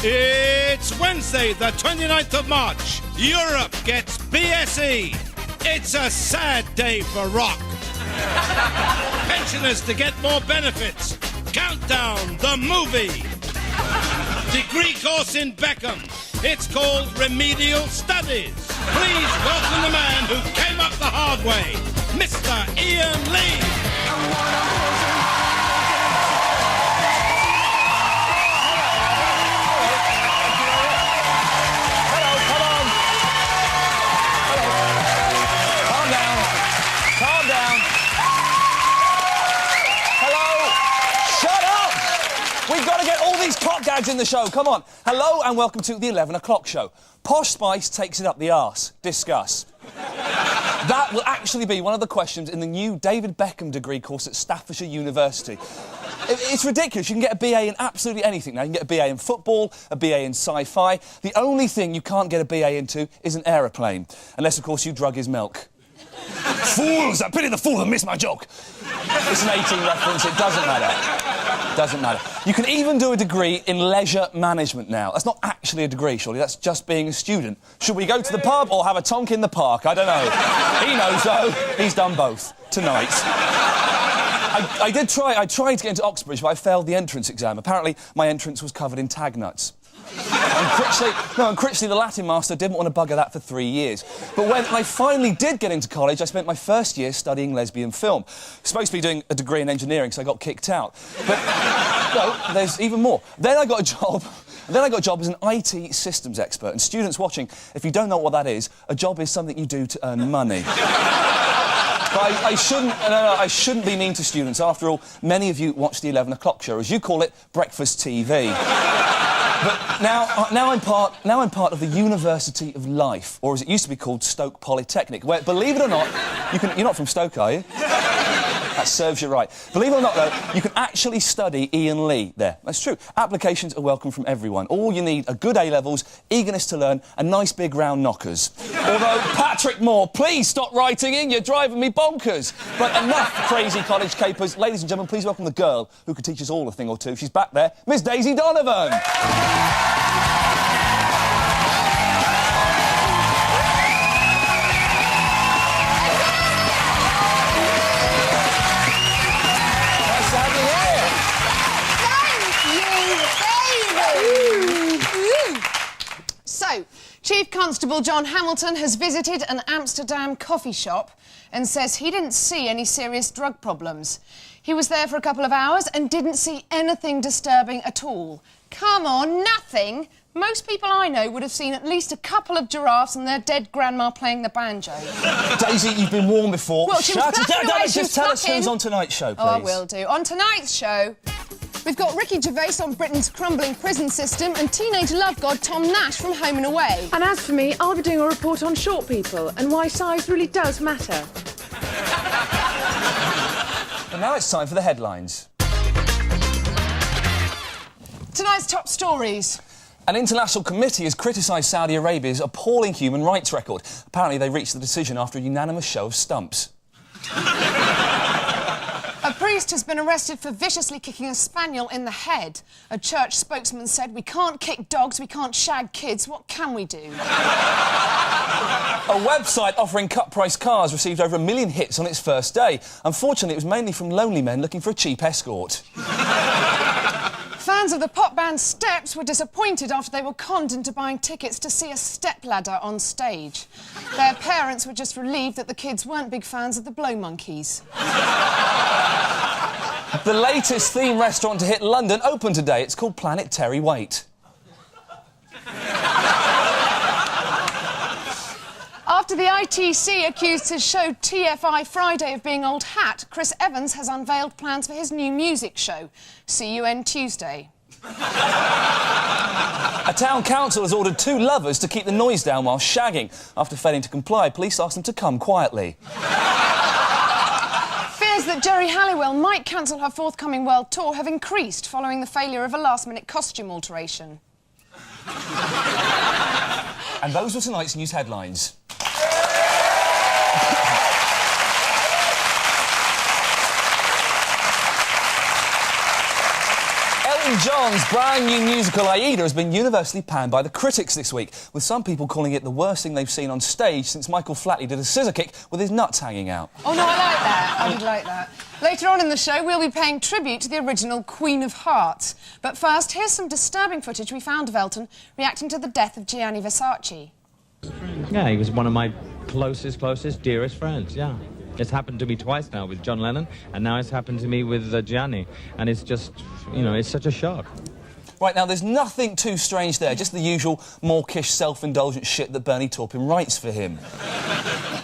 It's Wednesday, the 29th of March. Europe gets BSE. It's a sad day for rock. Pensioners to get more benefits. Countdown, the movie. Degree course in Beckham. It's called Remedial Studies. Please welcome the man who came up the hard way, Mr. Iain Lee. We've got to get all these cock gags in the show, come on. Hello and welcome to the 11 o'clock show. Posh Spice takes it up the arse. Discuss. That will actually be one of the questions in the new David Beckham degree course at Staffordshire University. It's ridiculous. You can get a BA in absolutely anything now. You can get a BA in football, a BA in sci-fi. The only thing you can't get a BA into is an aeroplane. Unless, of course, you drug his milk. Fools! I pity the fool that missed my joke. It's an 18 reference. It doesn't matter. Doesn't matter. You can even do a degree in leisure management now. That's not actually a degree, surely. That's just being a student. Should we go to the pub or have a tonk in the park? I don't know. He knows, though. He's done both. Tonight. I tried to get into Oxbridge, but I failed the entrance exam. Apparently, my entrance was covered in tag nuts. And Critchley, the Latin master, didn't want to bugger that for 3 years. But when I finally did get into college, I spent my first year studying lesbian film. Supposed to be doing a degree in engineering, so I got kicked out. But, no, there's even more. Then I got a job as an IT systems expert. And students watching, if you don't know what that is, a job is something you do to earn money. But I shouldn't be mean to students. After all, many of you watch the 11 o'clock show, as you call it, breakfast TV. But now I'm part of the University of Life, or as it used to be called, Stoke Polytechnic, where, believe it or not, you're not from Stoke, are you? That serves you right. Believe it or not, though, you can actually study Iain Lee there. That's true. Applications are welcome from everyone. All you need are good A-levels, eagerness to learn, and nice big round knockers. Although, Patrick Moore, please stop writing in. You're driving me bonkers. But enough crazy college capers. Ladies and gentlemen, please welcome the girl who could teach us all a thing or two. She's back there, Miss Daisy Donovan. So, Chief Constable John Hamilton has visited an Amsterdam coffee shop and says he didn't see any serious drug problems. He was there for a couple of hours and didn't see anything disturbing at all. Come on, nothing? Most people I know would have seen at least a couple of giraffes and their dead grandma playing the banjo. Daisy, you've been warned before. Well, Shut it! Just tell us who's on tonight's show, please. Oh, I will do. On tonight's show, we've got Ricky Gervais on Britain's crumbling prison system and teenage love god Tom Nash from Home and Away. And as for me, I'll be doing a report on short people and why size really does matter. And now it's time for the headlines. Tonight's top stories. An international committee has criticised Saudi Arabia's appalling human rights record. Apparently, they reached the decision after a unanimous show of stumps. A priest has been arrested for viciously kicking a spaniel in the head. A church spokesman said, "We can't kick dogs, we can't shag kids, what can we do?" A website offering cut-price cars received over 1 million hits on its first day. Unfortunately, it was mainly from lonely men looking for a cheap escort. Fans of the pop band Steps were disappointed after they were conned into buying tickets to see a stepladder on stage. Their parents were just relieved that the kids weren't big fans of the Blow Monkeys. The latest theme restaurant to hit London opened today. It's called Planet Terry Waite. After the ITC accused his show TFI Friday of being old hat, Chris Evans has unveiled plans for his new music show, CUN Tuesday. A town council has ordered 2 lovers to keep the noise down while shagging. After failing to comply, police asked them to come quietly. Fears that Geri Halliwell might cancel her forthcoming world tour have increased following the failure of a last-minute costume alteration. And those were tonight's news headlines. Elton Elton John's brand new musical Aida has been universally panned by the critics this week, with some people calling it the worst thing they've seen on stage since Michael Flatley did a scissor kick with his nuts hanging out. Oh, no, I like that. I would like that. Later on in the show, we'll be paying tribute to the original Queen of Hearts. But first, here's some disturbing footage we found of Elton reacting to the death of Gianni Versace. Yeah, he was one of my closest, dearest friends, yeah. It's happened to me twice now with John Lennon, and now it's happened to me with Gianni. And it's just, you know, it's such a shock. Right, now, there's nothing too strange there, just the usual mawkish, self-indulgent shit that Bernie Taupin writes for him.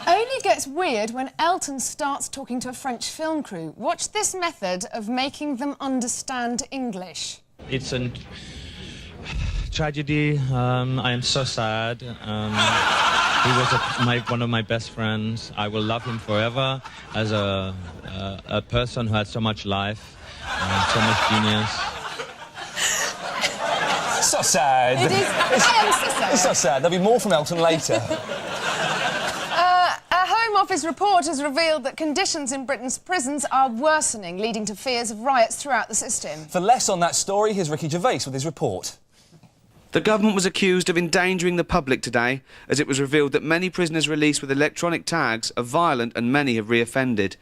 Only gets weird when Elton starts talking to a French film crew. Watch this method of making them understand English. It's a tragedy. I am so sad. He was one of my best friends. I will love him forever as a person who had so much life, so much genius. So sad. It is. I am so sad. It's so sad. There'll be more from Elton later. A Home Office report has revealed that conditions in Britain's prisons are worsening, leading to fears of riots throughout the system. For less on that story, here's Ricky Gervais with his report. The government was accused of endangering the public today, as it was revealed that many prisoners released with electronic tags are violent and many have reoffended.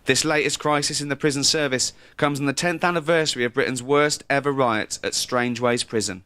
This latest crisis in the prison service comes on the 10th anniversary of Britain's worst ever riots at Strangeways Prison.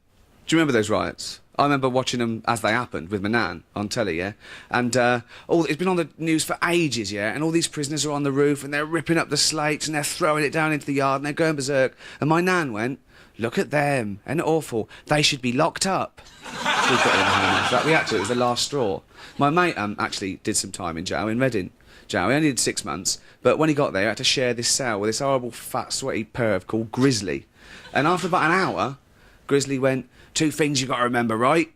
Do you remember those riots? I remember watching them as they happened with my nan on telly, yeah? And it's been on the news for ages, yeah? And all these prisoners are on the roof and they're ripping up the slates and they're throwing it down into the yard and they're going berserk. And my nan went, "Look at them, and awful. They should be locked up." We put it in Home Office. We had to. It was the last straw. My mate actually did some time in jail in Reading. Jail. He only did 6 months, but when he got there, he had to share this cell with this horrible, fat, sweaty perv called Grizzly. And after about an hour, Grizzly went, "Two things you got to remember, right?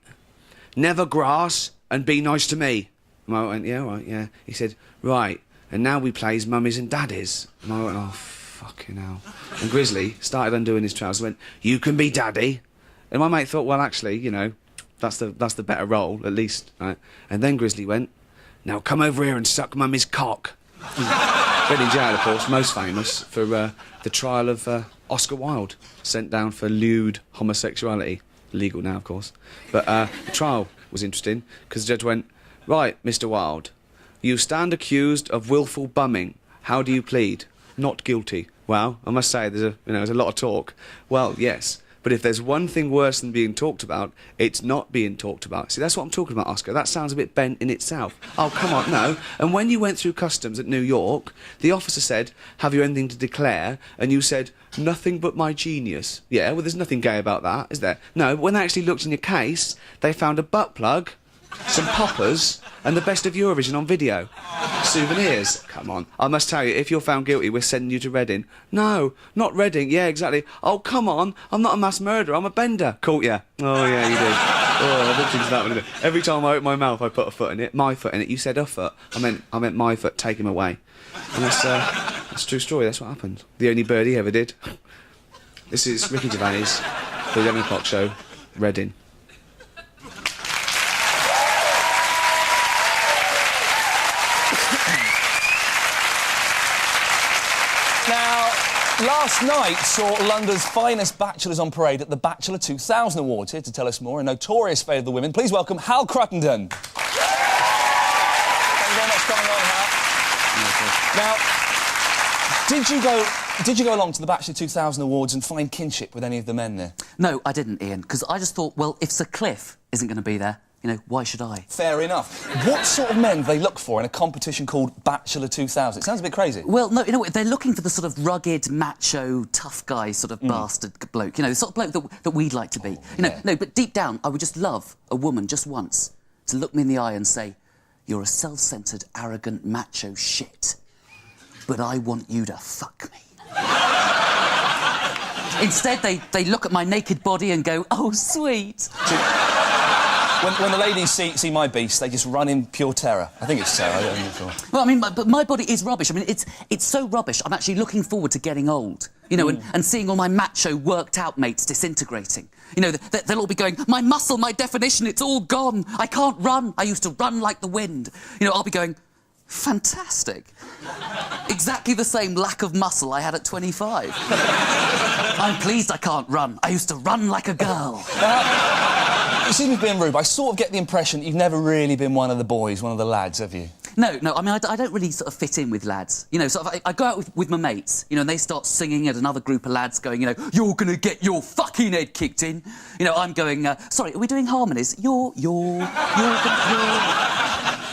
Never grass and be nice to me." And I went, "Yeah, right, yeah." He said, "Right, and now we plays mummies and daddies." And I went, "Oh, fucking hell." And Grizzly started undoing his trousers and went, "You can be daddy." And my mate thought, well, actually, you know, that's the better role, at least, right? And then Grizzly went, "Now come over here and suck mummy's cock." Reading jail, of course, most famous for the trial of Oscar Wilde, sent down for lewd homosexuality. Legal now, of course. But the trial was interesting, because the judge went, "Right, Mr. Wilde, you stand accused of willful bumming. How do you plead?" "Not guilty." Well, I must say, there's a lot of talk. Well, yes, but if there's one thing worse than being talked about, it's not being talked about. See, that's what I'm talking about, Oscar. That sounds a bit bent in itself. Oh, come on, no. And when you went through customs at New York, the officer said, "Have you anything to declare?" And you said, "Nothing but my genius." Yeah, well, there's nothing gay about that, is there? No, but when they actually looked in your case, they found a butt plug, some poppers, and the best of Eurovision on video. Souvenirs. Come on. I must tell you, if you're found guilty, we're sending you to Reading. "No, not Reading." "Yeah, exactly." "Oh, come on. I'm not a mass murderer. I'm a bender." "Caught ya." "Oh, yeah, you did." Oh, I looked into that one. Every time I open my mouth, I put a foot in it. My foot in it. You said a foot. I meant my foot. Take him away. And that's a true story. That's what happened. The only bird he ever did. This is Ricky Gervais, the 11 o'clock show, Reading. Last night saw London's finest bachelors on parade at the Bachelor 2000 Awards. Here to tell us more, a notorious favourite of the women, please welcome Hal Cruttenden. Thank you very much for coming on, Hal. Now, did you go along to the Bachelor 2000 Awards and find kinship with any of the men there? No, I didn't, Iain, because I just thought, well, if Sir Cliff isn't going to be there, you know, why should I? Fair enough. What sort of men do they look for in a competition called Bachelor 2000? It sounds a bit crazy. Well, no, you know, they're looking for the sort of rugged, macho, tough guy sort of bastard bloke. You know, the sort of bloke that we'd like to be. You know, no, but deep down, I would just love a woman just once to look me in the eye and say, "You're a self-centred, arrogant, macho shit, but I want you to fuck me." Instead, they look at my naked body and go, "Oh, sweet." When the ladies see my beast, they just run in pure terror. I think it's terror, I don't know. Well, I mean, but my body is rubbish. I mean, it's so rubbish, I'm actually looking forward to getting old. You know, and seeing all my macho, worked-out mates disintegrating. You know, they'll all be going, "My muscle, my definition, it's all gone. I can't run. I used to run like the wind." You know, I'll be going, Fantastic. Exactly the same lack of muscle I had at 25. I'm pleased I can't run. I used to run like a girl. You seem to be being rude, but I sort of get the impression that you've never really been one of the boys, one of the lads, have you? No, I mean, I don't really sort of fit in with lads. You know, sort of, I go out with my mates, you know, and they start singing at another group of lads going, you know, you're gonna get your fucking head kicked in. You know, I'm going, sorry, are we doing harmonies? You're...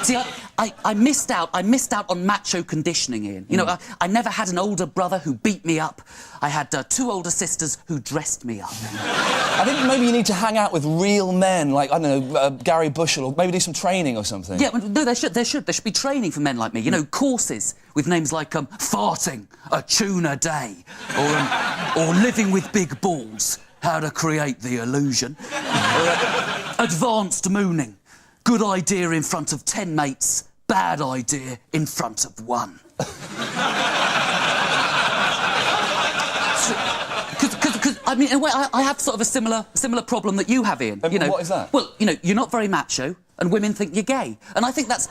See, I missed out on macho conditioning, Ian. You know, I never had an older brother who beat me up. I had 2 older sisters who dressed me up. I think maybe you need to hang out with real men, like, I don't know, Gary Bushell, or maybe do some training or something. Yeah, no, there should be training for men like me. You know, courses with names like farting, a tune a day, or living with big balls, how to create the illusion, or advanced mooning. Good idea in front of 10 mates, bad idea in front of 1. Because I mean, in a way, I have sort of a similar problem that you have, Ian. You know, what is that? Well, you know, you're not very macho, and women think you're gay, and I think that's...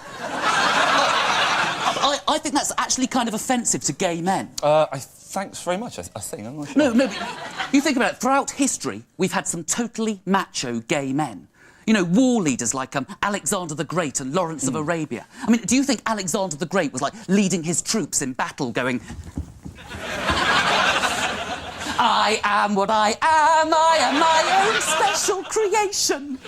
I think that's actually kind of offensive to gay men. Thanks very much, I think. I'm not sure. No, but you think about it. Throughout history, we've had some totally macho gay men. You know, war leaders like Alexander the Great and Lawrence of Arabia. I mean, do you think Alexander the Great was, like, leading his troops in battle going... I am what I am my own special creation.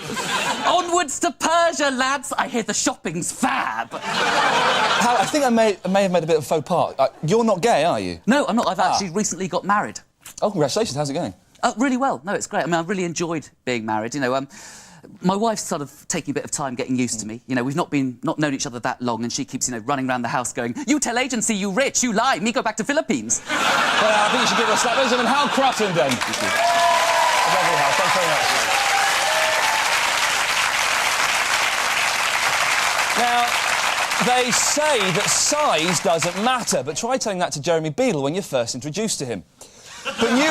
Onwards to Persia, lads, I hear the shopping's fab. Hal, I think I may have made a bit of a faux pas. You're not gay, are you? No, I'm not. I've actually recently got married. Oh, congratulations. How's it going? Really well. No, it's great. I mean, I really enjoyed being married. You know, my wife's sort of taking a bit of time getting used to me. You know, we've not known each other that long, and she keeps, you know, running around the house going, you tell agency, you rich, you lie, me go back to Philippines. Well, I think you should give her a slap. Ladies and gentlemen, Hal Cruttenden. Lovely, Hal. Thanks very much. Now, they say that size doesn't matter, but try telling that to Jeremy Beadle when you're first introduced to him. But new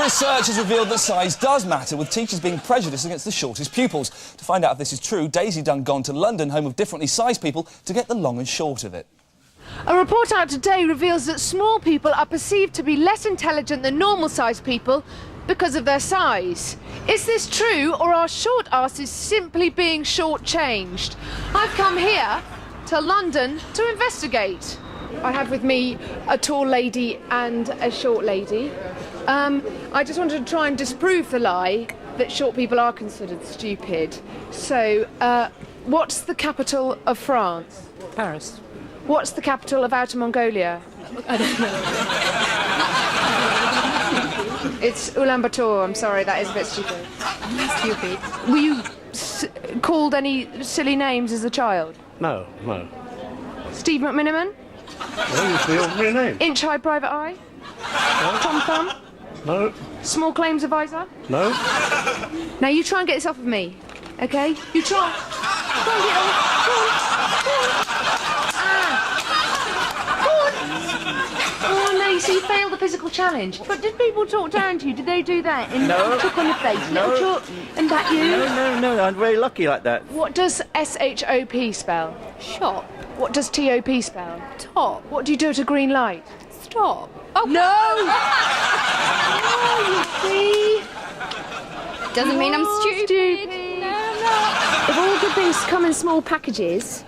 research has revealed that size does matter, with teachers being prejudiced against the shortest pupils. To find out if this is true, Daisy Dunn gone to London, home of differently sized people, to get the long and short of it. A report out today reveals that small people are perceived to be less intelligent than normal-sized people because of their size. Is this true, or are short asses simply being short-changed? I've come here to London to investigate. I have with me a tall lady and a short lady. I just wanted to try and disprove the lie that short people are considered stupid. So, what's the capital of France? Paris. What's the capital of Outer Mongolia? I don't know. It's Ulaanbaatar. I'm sorry, that is a bit stupid. Stupid. Were you called any silly names as a child? No. Steve McMiniman? What your real name? Inch High Private Eye? No. Tom Thumb? No. Small Claims Advisor? No. Now you try and get this off of me, okay? You try. Try and get it off. Go on. Oh, no, you see, you failed the physical challenge. But did people talk down to you? Did they do that? And No. Chuck on your face? No. Little chuck? And that you? No, I'm very lucky like that. What does SHOP spell? Shop. What does TOP spell? Top. What do you do at a green light? Stop. Oh. No! Oh, you see? Doesn't mean I'm stupid. No, I'm not. If all good things come in small packages,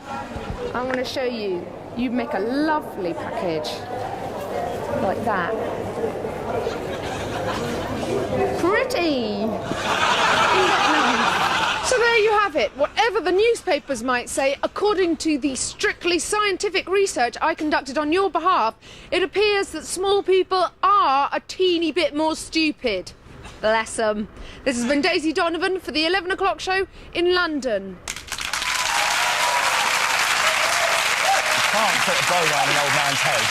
I'm going to show you. You make a lovely package. Like that. Pretty! So there you have it. Whatever the newspapers might say, according to the strictly scientific research I conducted on your behalf, it appears that small people are a teeny bit more stupid. Bless them. This has been Daisy Donovan for the 11 o'clock show in London. Can't put a bow around an old man's head.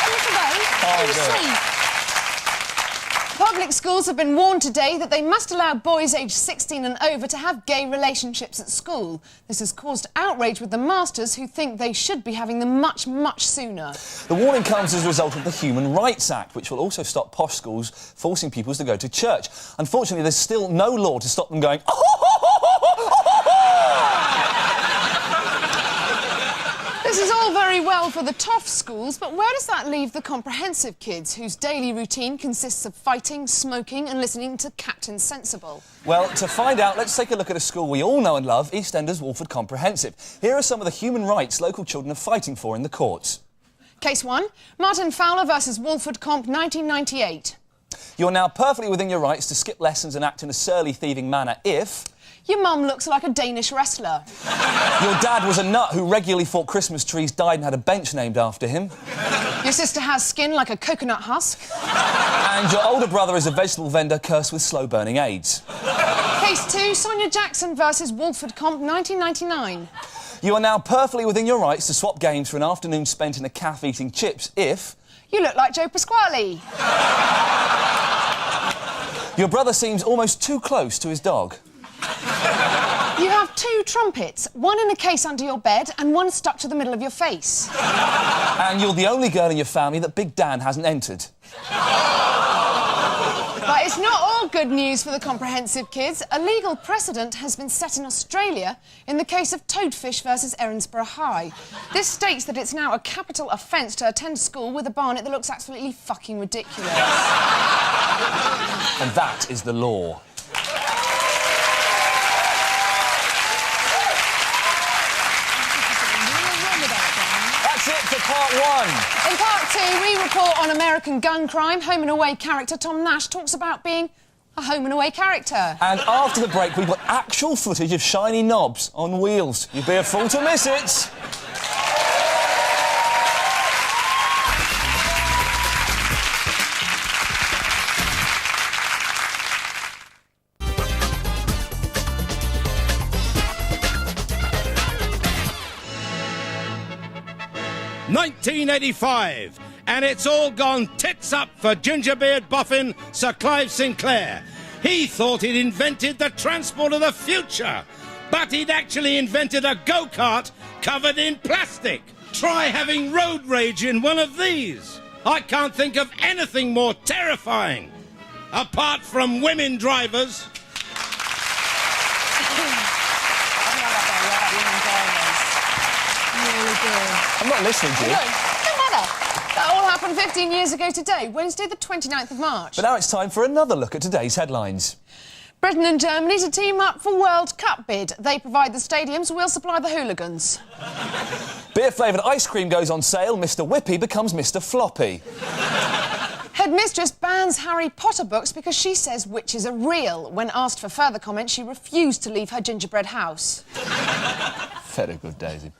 Public schools have been warned today that they must allow boys aged 16 and over to have gay relationships at school. This has caused outrage with the masters, who think they should be having them much, much sooner. The warning comes as a result of the Human Rights Act, which will also stop posh schools forcing pupils to go to church. Unfortunately, there's still no law to stop them going... very well for the tough schools, but where does that leave the comprehensive kids, whose daily routine consists of fighting, smoking and listening to Captain Sensible? Well, to find out, let's take a look at a school we all know and love, EastEnders Walford Comprehensive. Here are some of the human rights local children are fighting for in the courts. Case 1, Martin Fowler versus Walford Comp 1998. You're now perfectly within your rights to skip lessons and act in a surly, thieving manner if... Your mum looks like a Danish wrestler. Your dad was a nut who regularly thought Christmas trees died and had a bench named after him. Your sister has skin like a coconut husk. And your older brother is a vegetable vendor cursed with slow-burning AIDS. Case 2, Sonia Jackson versus Walford Comp 1999. You are now perfectly within your rights to swap games for an afternoon spent in a cafe eating chips if... You look like Joe Pasquale. Your brother seems almost too close to his dog. You have 2 trumpets, one in a case under your bed and one stuck to the middle of your face. And you're the only girl in your family that Big Dan hasn't entered. But it's not all good news for the comprehensive kids. A legal precedent has been set in Australia in the case of Toadfish versus Erinsborough High. This states that it's now a capital offence to attend school with a barnet that looks absolutely fucking ridiculous. And that is the law. That's it for part 1. In part 2, we report on American gun crime. Home and Away character Tom Nash talks about being a home and away character. And after the break, we've got actual footage of shiny knobs on wheels. You'd be a fool to miss it. ...1985, and it's all gone tits up for gingerbeard boffin Sir Clive Sinclair. He thought he'd invented the transport of the future, but he'd actually invented a go-kart covered in plastic. Try having road rage in one of these. I can't think of anything more terrifying, apart from women drivers. I'm not listening to you. No, no matter. That all happened 15 years ago today, Wednesday the 29th of March. But now it's time for another look at today's headlines. Britain and Germany to team up for World Cup bid. They provide the stadiums, we'll supply the hooligans. Beer-flavoured ice cream goes on sale, Mr Whippy becomes Mr Floppy. Headmistress bans Harry Potter books because she says witches are real. When asked for further comment, she refused to leave her gingerbread house. Very good, Daisy.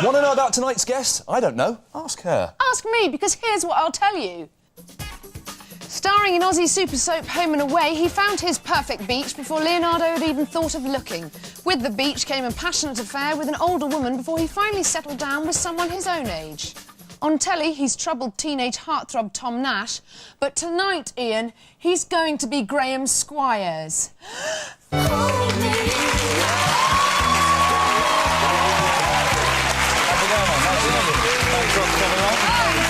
Want to know about tonight's guest? I don't know. Ask her. Ask me, because here's what I'll tell you. Starring in Aussie super soap Home and Away, he found his perfect beach before Leonardo had even thought of looking. With the beach came a passionate affair with an older woman before he finally settled down with someone his own age. On telly, he's troubled teenage heartthrob Tom Nash, but tonight, Iain, he's going to be Graham Squires.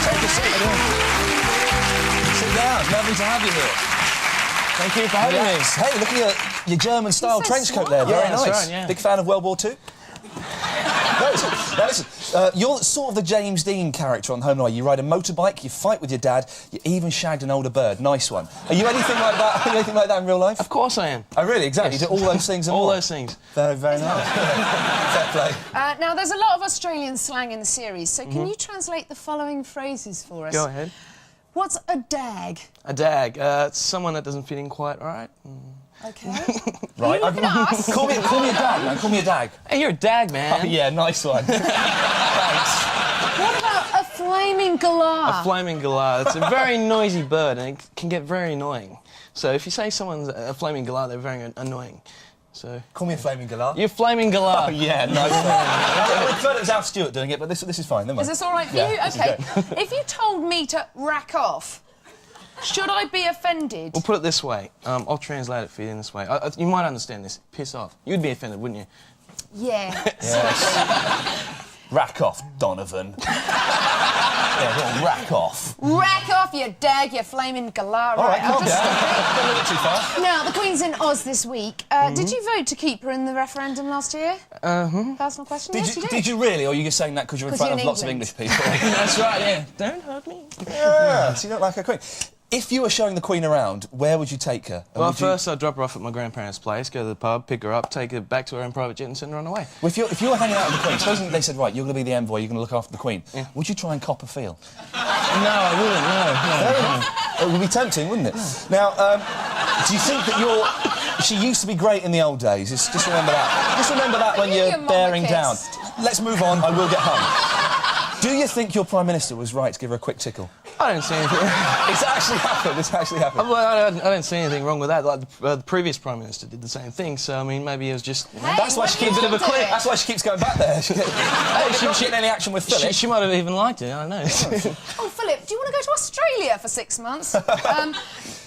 Take a seat. Sit down. Lovely to have you here. Thank you for having me. Hey, look at your German-style trench coat there. Very nice. Right, yeah. Big fan of World War II? You're sort of the James Dean character on Home and Away. You ride a motorbike, you fight with your dad, you even shagged an older bird. Nice one. Are you anything like that? Are you anything like that in real life? Of course I am. Oh, really? Exactly. Yes. You do all those things and all more? those things. Very, very nice. Fair play. Now, there's a lot of Australian slang in the series, so can you translate the following phrases for us? Go ahead. What's a dag? A dag. It's someone that doesn't fit in quite right. OK. Right. Look at us. Call me a dag, man. Call me a dag. Hey, you're a dag, man. Oh, yeah, nice one. Thanks. What about a flaming galah? A flaming galah. It's a very noisy bird and it can get very annoying. So if you say someone's a flaming galah, they're very annoying. So Call me a flaming galah. you're flaming galah. Oh, yeah, nice one. I prefer it was Alf Stewart doing it, but this is fine. Never mind. Is this all right for Yeah, you? this is OK. great. If you told me to rack off, should I be offended? We'll put it this way. I'll translate it for you in this way. You might understand this. Piss off. You'd be offended, wouldn't you? Yeah. Yes. Rack off, Donovan. Yeah, well, rack off. Rack off, you dag, you flaming galah. All right, calm I'll just down. stop Gone a little too far. it. Now, the Queen's in Oz this week. Did you vote to keep her in the referendum last year? Personal question? Yes, you did. Did you really, or are you just saying that because you're in front of lots of English people? That's right, yeah. Don't hurt me. Yeah, so you don't like her Queen. If you were showing the Queen around, where would you take her? Well, first I'd drop her off at my grandparents' place, go to the pub, pick her up, take her back to her own private jet and send her on her way. Well, if you were hanging out with the Queen, supposing they said, right, you're going to be the envoy, you're going to look after the Queen, yeah. would you try and cop a feel? No, I wouldn't, no. It would be tempting, wouldn't it? Now, do you think that she used to be great in the old days? Just remember that. Just remember that when you're bearing down. Let's move on, I will get home. Do you think your Prime Minister was right to give her a quick tickle? I don't see anything. It's actually happened. Well, I don't see anything wrong with that. Like the previous Prime Minister did the same thing, so I mean, maybe it was just. Hey, that's why she keeps That's why she keeps going back there. She didn't any action with Philip. She might have even liked it. I don't know. Oh, Philip, do you want to go to Australia for 6 months?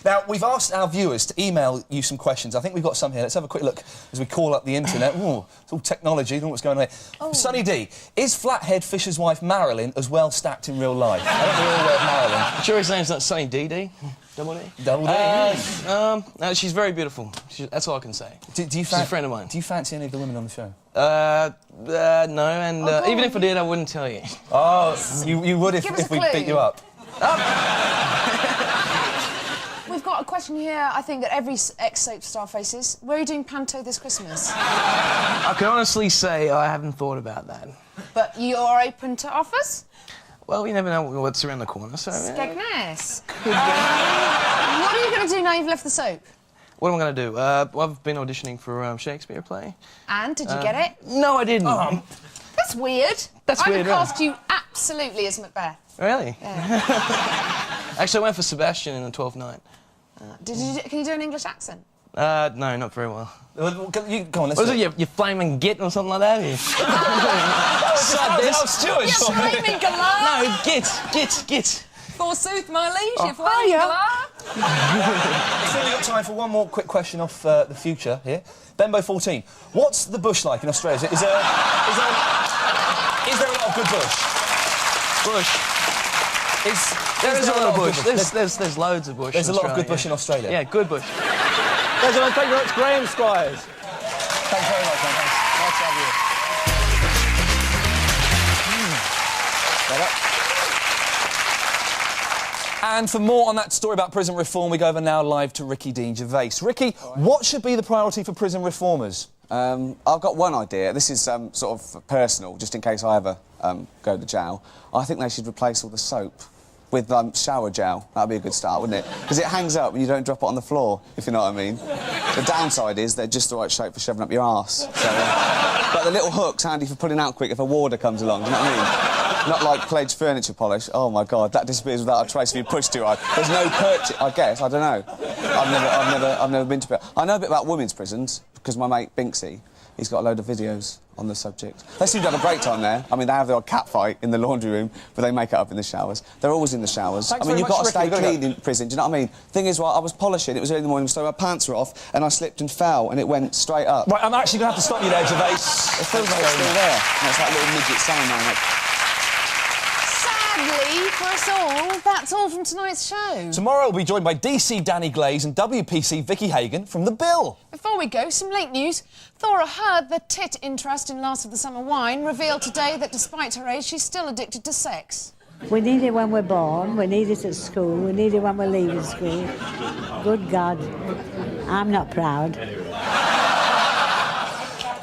Now, we've asked our viewers to email you some questions. I think we've got some here. Let's have a quick look as we call up the internet. Ooh, it's all technology. I don't know what's going on here. Oh. Sunny D, is Flathead Fisher's wife Marilyn as well stacked in real life? I don't know all aware of Marilyn. I'm sure his name's not Sunny D. Double D? Double D. No, she's very beautiful. That's all I can say. She's a friend of mine. Do you fancy any of the women on the show? No, and even if I did, I wouldn't tell you. Oh, you would if we beat you up. We've got a question here, I think, that every ex-soap star faces. Where are you doing panto this Christmas? I can honestly say I haven't thought about that. But you are open to offers? Well, you never know what's around the corner, so... Skegness. What are you going to do now you've left the soap? What am I going to do? Well, I've been auditioning for a Shakespeare play. And, did you get it? No, I didn't. That's weird. That's weird, I would cast you absolutely as Macbeth. Really? Yeah. Actually, I went for Sebastian in the 12th Night. Can you do an English accent? No, not very well. Go on, let's What is it, you flaming git or something like that? You flaming galah! No, git. Forsooth, my liege, you flaming galah! I think we've got time for one more quick question off the future here. Bembo14, what's the bush like in Australia? Is there a lot of good bush? There is a lot of bush. There's loads of bush. There's a lot of good bush in Australia. Yeah, good bush. Thank you very much, Graham Squires. Thanks very much, man. Thanks. Nice to have you. And for more on that story about prison reform, we go over now live to Ricky Dean Gervais. Ricky, what should be the priority for prison reformers? I've got one idea. This is sort of personal, just in case I ever go to jail. I think they should replace all the soap with shower gel. That'd be a good start, wouldn't it? Because it hangs up and you don't drop it on the floor, if you know what I mean. The downside is they're just the right shape for shoving up your arse. So, but the little hook's handy for pulling out quick if a warder comes along, do you know what I mean? Not like Pledge furniture polish. Oh, my God, that disappears without a trace if you push too hard. There's no purchase, I guess, I don't know. I've never been to... I know a bit about women's prisons, because my mate Binksy, he's got a load of videos on the subject. They seem to have a great time there. I mean, they have their odd cat fight in the laundry room, but they make it up in the showers. They're always in the showers. Thanks I mean, you've got to Ricky. stay clean in prison, do you know what I mean? Thing is, well, I was polishing, it was early in the morning, so my pants were off, and I slipped and fell, and it went straight up. Right, I'm actually going to have to stop you there, Gervais. It feels like it's still there. And it's that little midget sound now. Sadly, for us all, that's all from tonight's show. Tomorrow we'll be joined by DC Danny Glaze and WPC Vicky Hagan from The Bill. Before we go, some late news. Thora Hurd, the tit interest in Last of the Summer Wine, revealed today that despite her age, she's still addicted to sex. We need it when we're born, we need it at school, we need it when we're leaving school. Good God, I'm not proud.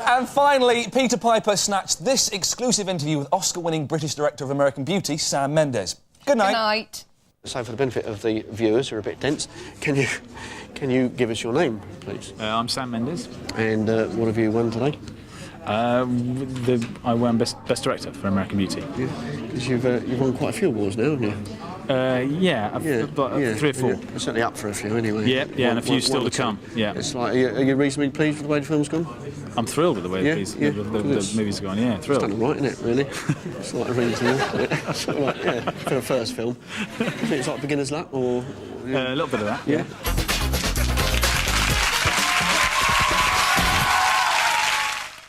And finally, Peter Piper snatched this exclusive interview with Oscar-winning British director of American Beauty, Sam Mendes. Good night. Good night. So, for the benefit of the viewers who are a bit dense, can you give us your name, please? I'm Sam Mendes. And what have you won today? I won Best Director for American Beauty. Yeah, because you've won quite a few awards now, haven't you? I've got 3 or 4. Yeah. We're certainly up for a few anyway. Yeah, and a few still to come. Yeah. It's like, are you reasonably pleased with the way the film's gone? I'm thrilled with the way the movie's gone. Yeah, thrilled. It's done all right, isn't it? Really. It's like a reasonable. Sort of like, for the first film. I think it's like beginner's luck, or a little bit of that. Yeah.